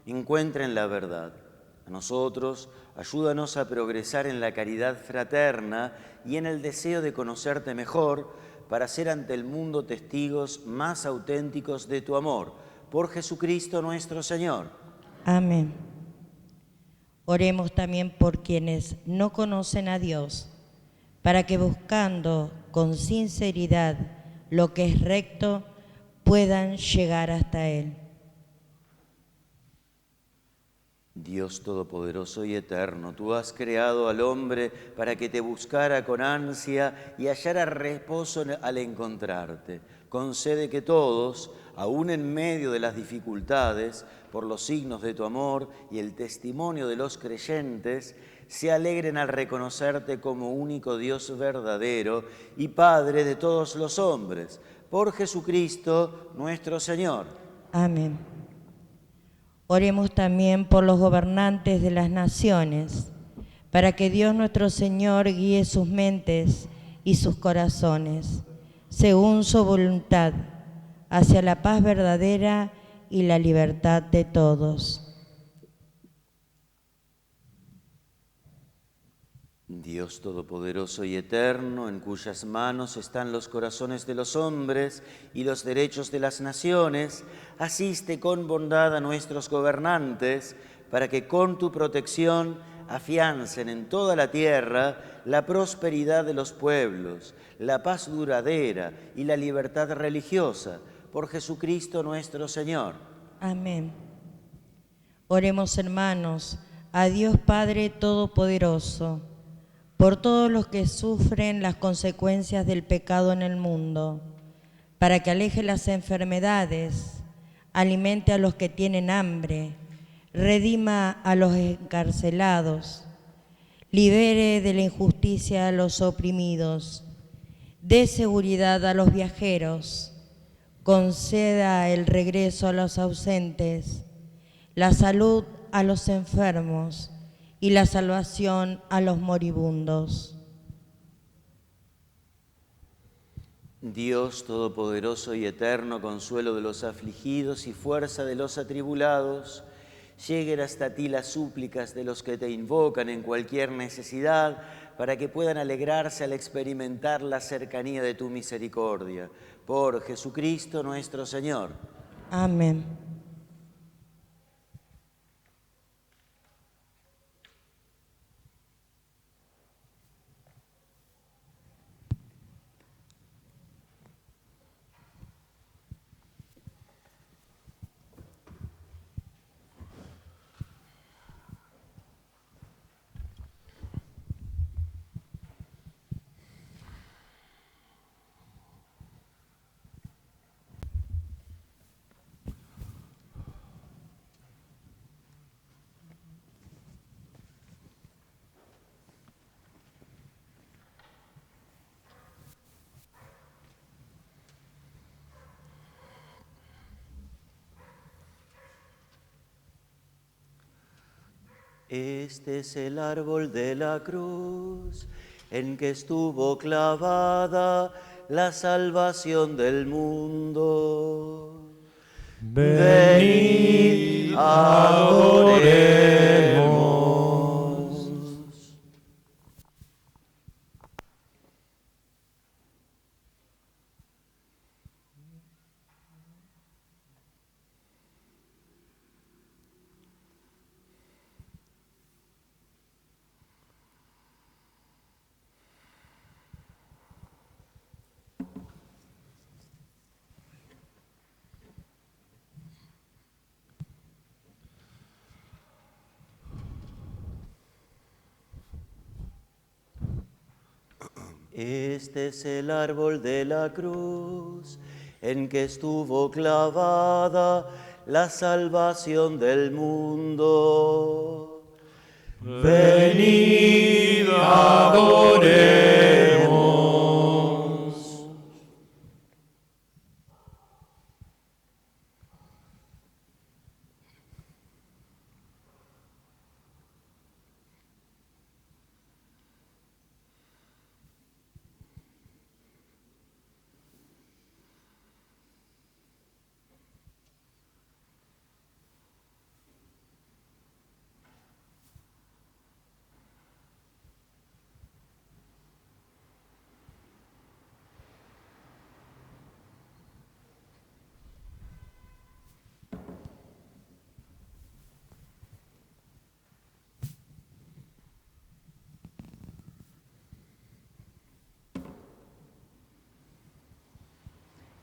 encuentren la verdad. A nosotros, ayúdanos a progresar en la caridad fraterna y en el deseo de conocerte mejor, para ser ante el mundo testigos más auténticos de tu amor. Por Jesucristo nuestro Señor. Amén. Oremos también por quienes no conocen a Dios, para que buscando con sinceridad lo que es recto, puedan llegar hasta Él. Dios Todopoderoso y Eterno, tú has creado al hombre para que te buscara con ansia y hallara reposo al encontrarte. Concede que todos, aun en medio de las dificultades, por los signos de tu amor y el testimonio de los creyentes, se alegren al reconocerte como único Dios verdadero y Padre de todos los hombres. Por Jesucristo nuestro Señor. Amén. Oremos también por los gobernantes de las naciones, para que Dios nuestro Señor guíe sus mentes y sus corazones, según su voluntad, hacia la paz verdadera y la libertad de todos. Dios Todopoderoso y Eterno, en cuyas manos están los corazones de los hombres y los derechos de las naciones, asiste con bondad a nuestros gobernantes, para que con tu protección afiancen en toda la tierra la prosperidad de los pueblos, la paz duradera y la libertad religiosa, por Jesucristo nuestro Señor. Amén. Oremos, hermanos, a Dios Padre Todopoderoso, por todos los que sufren las consecuencias del pecado en el mundo, para que aleje las enfermedades, alimente a los que tienen hambre, redima a los encarcelados, libere de la injusticia a los oprimidos, dé seguridad a los viajeros, conceda el regreso a los ausentes, la salud a los enfermos y la salvación a los moribundos. Dios Todopoderoso y Eterno, consuelo de los afligidos y fuerza de los atribulados, lleguen hasta ti las súplicas de los que te invocan en cualquier necesidad, para que puedan alegrarse al experimentar la cercanía de tu misericordia. Por Jesucristo nuestro Señor. Amén. Este es el árbol de la cruz, en que estuvo clavada la salvación del mundo. Venid, adoremos. Este es el árbol de la cruz, en que estuvo clavada la salvación del mundo. Venid, adoremos.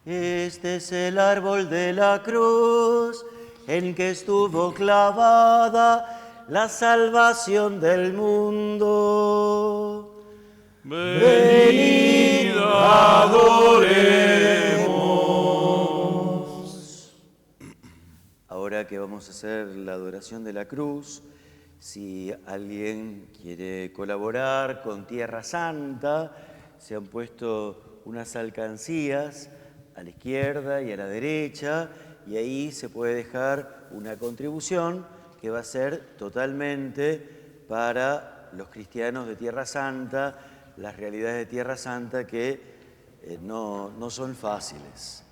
Este es el árbol de la cruz, en que estuvo clavada la salvación del mundo. Venid, adoremos. Ahora que vamos a hacer la adoración de la cruz, si alguien quiere colaborar con Tierra Santa, se han puesto unas alcancías a la izquierda y a la derecha, y ahí se puede dejar una contribución que va a ser totalmente para los cristianos de Tierra Santa, las realidades de Tierra Santa que no son fáciles.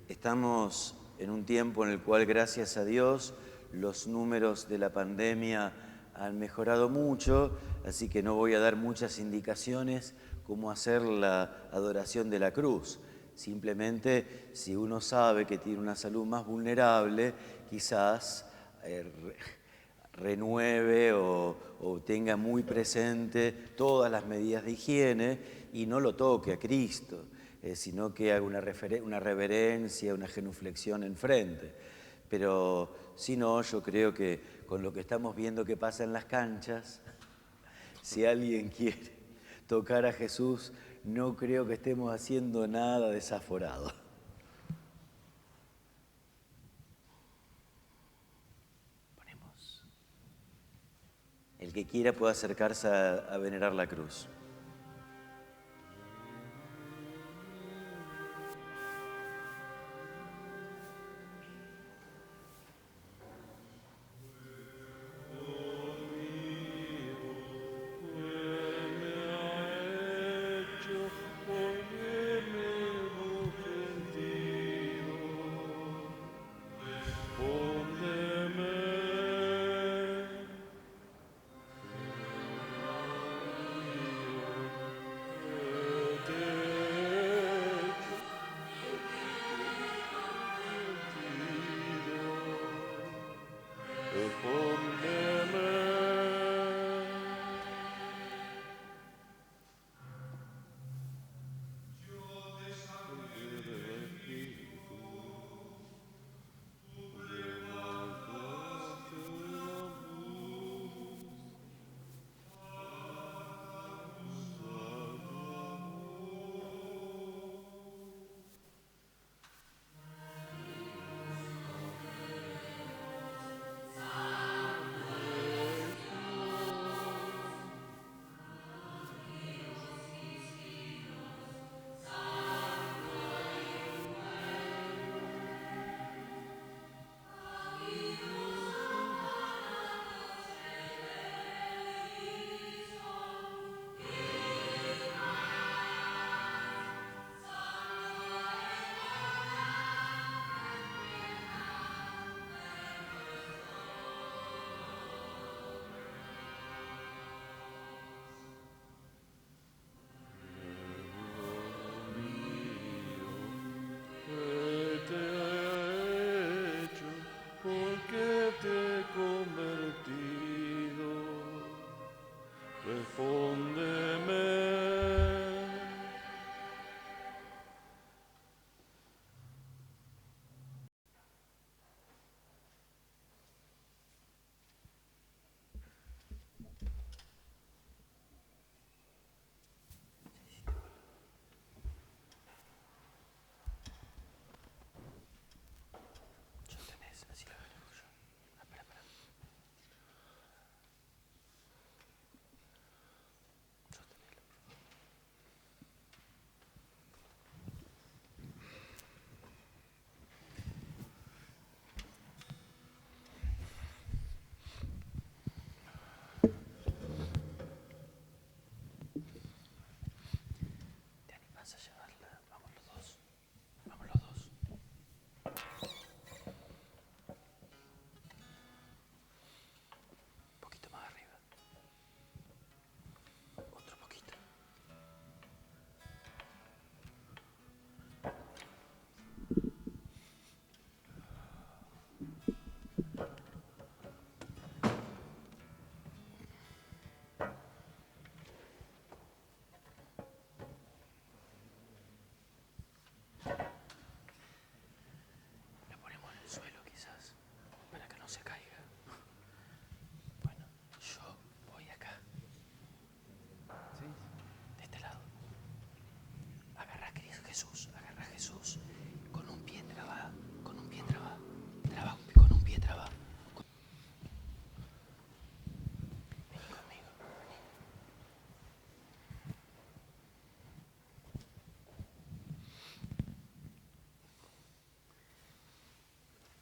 Estamos en un tiempo en el cual, gracias a Dios, los números de la pandemia han mejorado mucho, así que no voy a dar muchas indicaciones cómo hacer la adoración de la cruz. Simplemente, si uno sabe que tiene una salud más vulnerable, quizás renueve o tenga muy presente todas las medidas de higiene y no lo toque a Cristo, sino que haga una reverencia, una genuflexión enfrente. Pero si no, yo creo que con lo que estamos viendo que pasa en las canchas, si alguien quiere tocar a Jesús, no creo que estemos haciendo nada desaforado. Ponemos. El que quiera puede acercarse a venerar la cruz.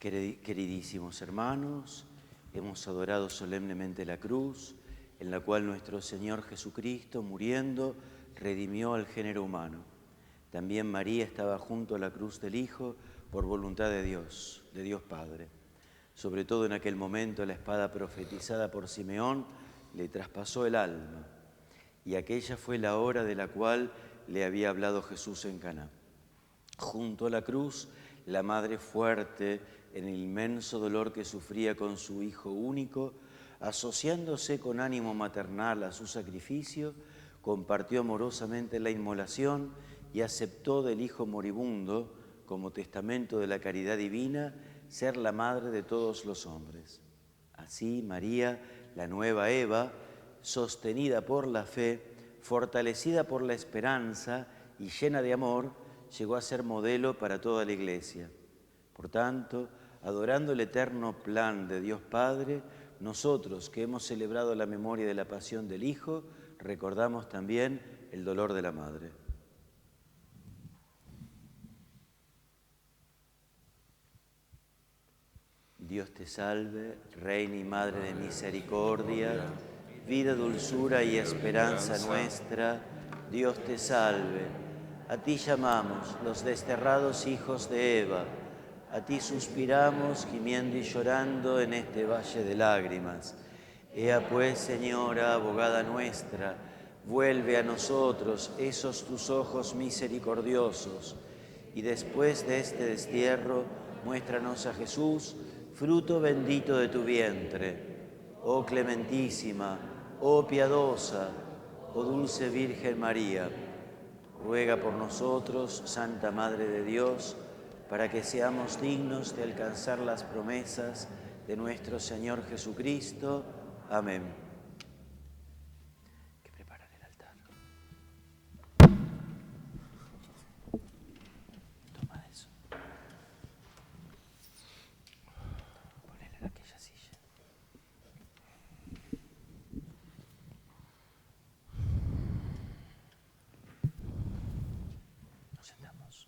Queridísimos hermanos, hemos adorado solemnemente la cruz, en la cual nuestro Señor Jesucristo, muriendo, redimió al género humano. También María estaba junto a la cruz del Hijo por voluntad de Dios Padre. Sobre todo en aquel momento la espada profetizada por Simeón le traspasó el alma, y aquella fue la hora de la cual le había hablado Jesús en Caná. Junto a la cruz, la madre fuerte, en el inmenso dolor que sufría con su hijo único, asociándose con ánimo maternal a su sacrificio, compartió amorosamente la inmolación y aceptó del hijo moribundo, como testamento de la caridad divina, ser la madre de todos los hombres. Así, María, la nueva Eva, sostenida por la fe, fortalecida por la esperanza y llena de amor, llegó a ser modelo para toda la Iglesia. Por tanto, adorando el eterno plan de Dios Padre, nosotros que hemos celebrado la memoria de la pasión del Hijo, recordamos también el dolor de la Madre. Dios te salve, Reina y Madre de misericordia, vida, dulzura y esperanza nuestra. Dios te salve. A ti llamamos, los desterrados hijos de Eva. A ti suspiramos, gimiendo y llorando en este valle de lágrimas. Ea pues, Señora, abogada nuestra, vuelve a nosotros esos tus ojos misericordiosos, y después de este destierro, muéstranos a Jesús, fruto bendito de tu vientre. Oh clementísima, oh piadosa, oh dulce Virgen María, ruega por nosotros, Santa Madre de Dios, para que seamos dignos de alcanzar las promesas de nuestro Señor Jesucristo. Amén. Que preparan el altar. Toma eso. Ponele en aquella silla. Nos sentamos.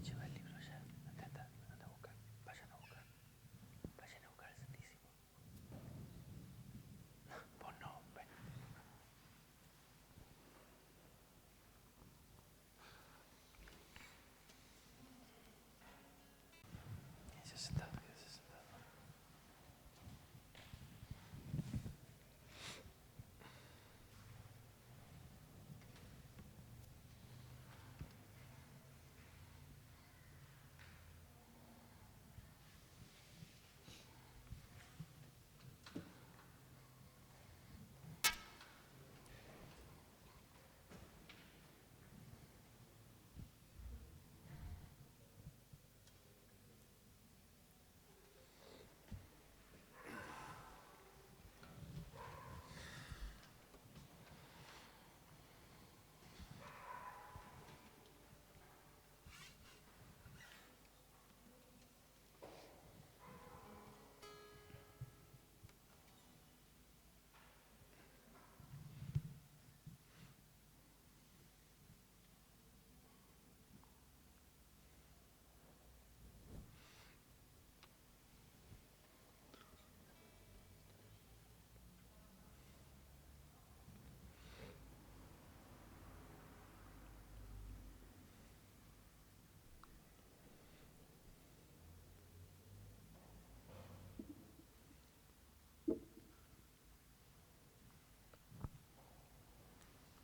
Lleva el libro ya. Anda a buscar. Vayan a buscar. Vayan a buscar el Santísimo. Vos no, ven. Quédese sentado, quédese sentado.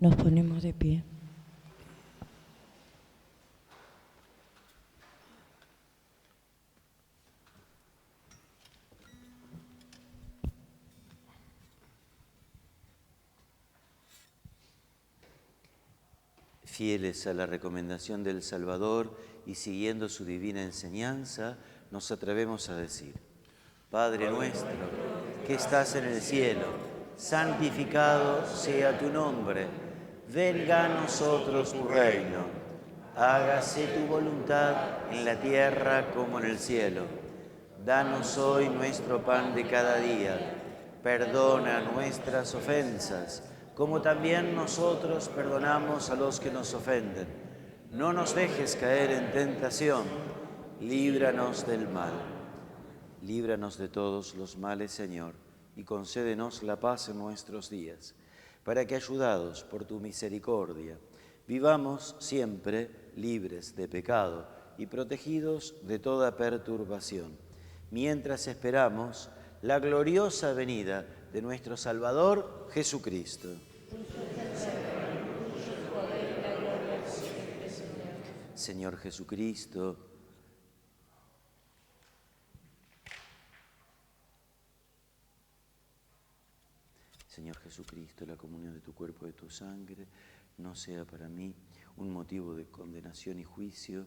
Nos ponemos de pie. Fieles a la recomendación del Salvador y siguiendo su divina enseñanza, nos atrevemos a decir: Padre nuestro, que estás en el cielo, santificado sea tu nombre. Venga a nosotros tu reino. Hágase tu voluntad en la tierra como en el cielo. Danos hoy nuestro pan de cada día. Perdona nuestras ofensas, como también nosotros perdonamos a los que nos ofenden. No nos dejes caer en tentación. Líbranos del mal. Líbranos de todos los males, Señor, y concédenos la paz en nuestros días, para que, ayudados por tu misericordia, vivamos siempre libres de pecado y protegidos de toda perturbación, mientras esperamos la gloriosa venida de nuestro Salvador Jesucristo. Señor Jesucristo, Señor Jesucristo, la comunión de tu cuerpo y de tu sangre no sea para mí un motivo de condenación y juicio,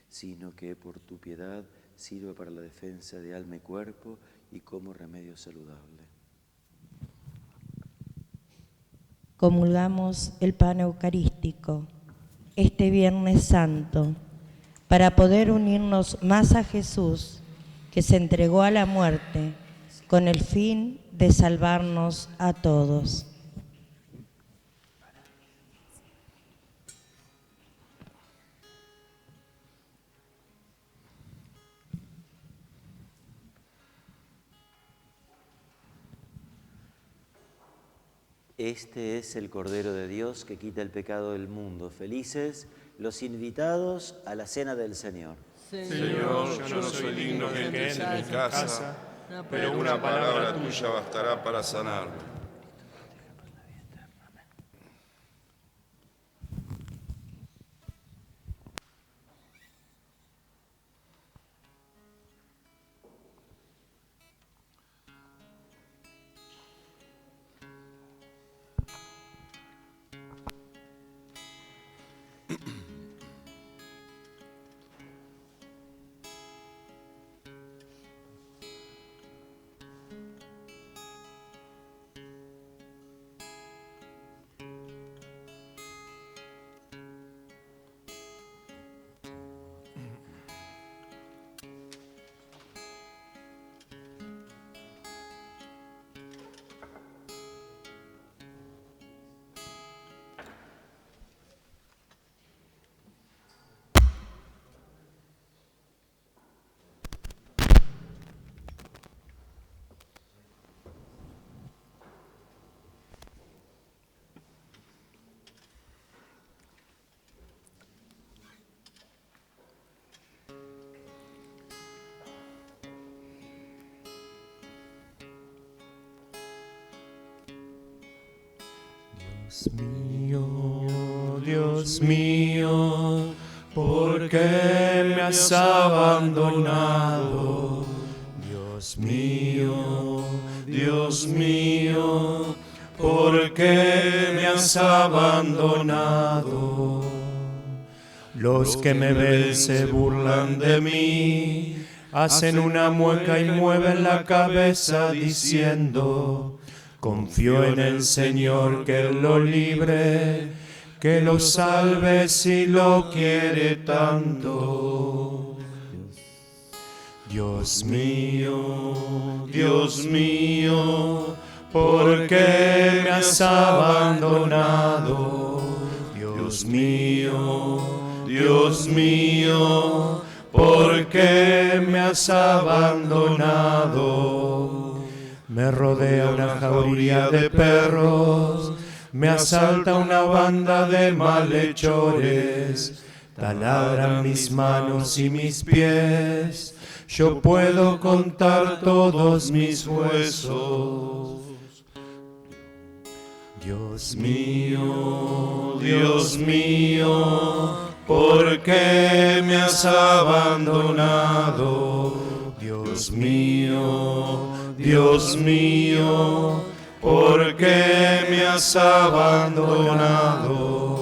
sino que por tu piedad sirva para la defensa de alma y cuerpo y como remedio saludable. Comulgamos el pan eucarístico este Viernes Santo para poder unirnos más a Jesús, que se entregó a la muerte con el fin de salvarnos a todos. Este es el Cordero de Dios que quita el pecado del mundo. Felices los invitados a la cena del Señor. Señor, yo no soy digno que entres en mi casa, pero una palabra tuya bastará para sanarme. Dios mío, ¿por qué me has abandonado? Dios mío, ¿por qué me has abandonado? Los que me ven se burlan de mí, hacen una mueca y mueven la cabeza diciendo: confío en el Señor, que Él lo libre, que lo salve si lo quiere tanto. Dios mío, ¿por qué me has abandonado? Dios mío, ¿por qué me has abandonado? Me rodea una jauría de perros, me asalta una banda de malhechores, taladran mis manos y mis pies, yo puedo contar todos mis huesos. Dios mío, ¿por qué me has abandonado? Dios mío, ¿por qué me has abandonado?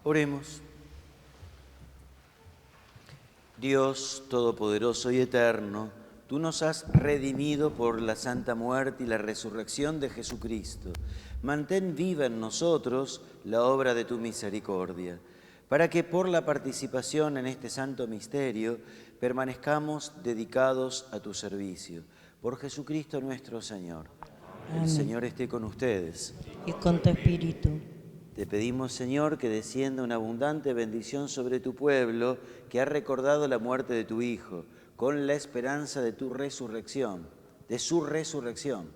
Oremos. Dios Todopoderoso y Eterno, tú nos has redimido por la santa muerte y la resurrección de Jesucristo. Mantén viva en nosotros la obra de tu misericordia, para que por la participación en este santo misterio permanezcamos dedicados a tu servicio. Por Jesucristo nuestro Señor. Amén. El Señor esté con ustedes. Y con tu espíritu. Te pedimos, Señor, que descienda una abundante bendición sobre tu pueblo, que ha recordado la muerte de tu Hijo, con la esperanza de tu resurrección, de su resurrección.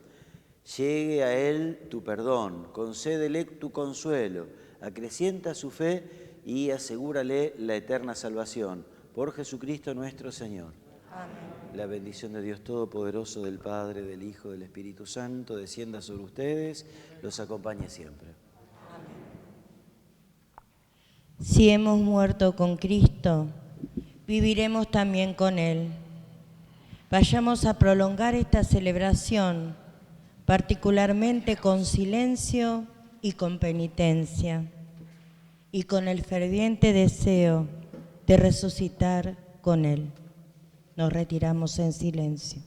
Llegue a él tu perdón, concédele tu consuelo, acrecienta su fe y asegúrale la eterna salvación. Por Jesucristo nuestro Señor. Amén. La bendición de Dios Todopoderoso, del Padre, del Hijo, del Espíritu Santo, descienda sobre ustedes, los acompañe siempre. Si hemos muerto con Cristo, viviremos también con Él. Vayamos a prolongar esta celebración, particularmente con silencio y con penitencia, y con el ferviente deseo de resucitar con Él. Nos retiramos en silencio.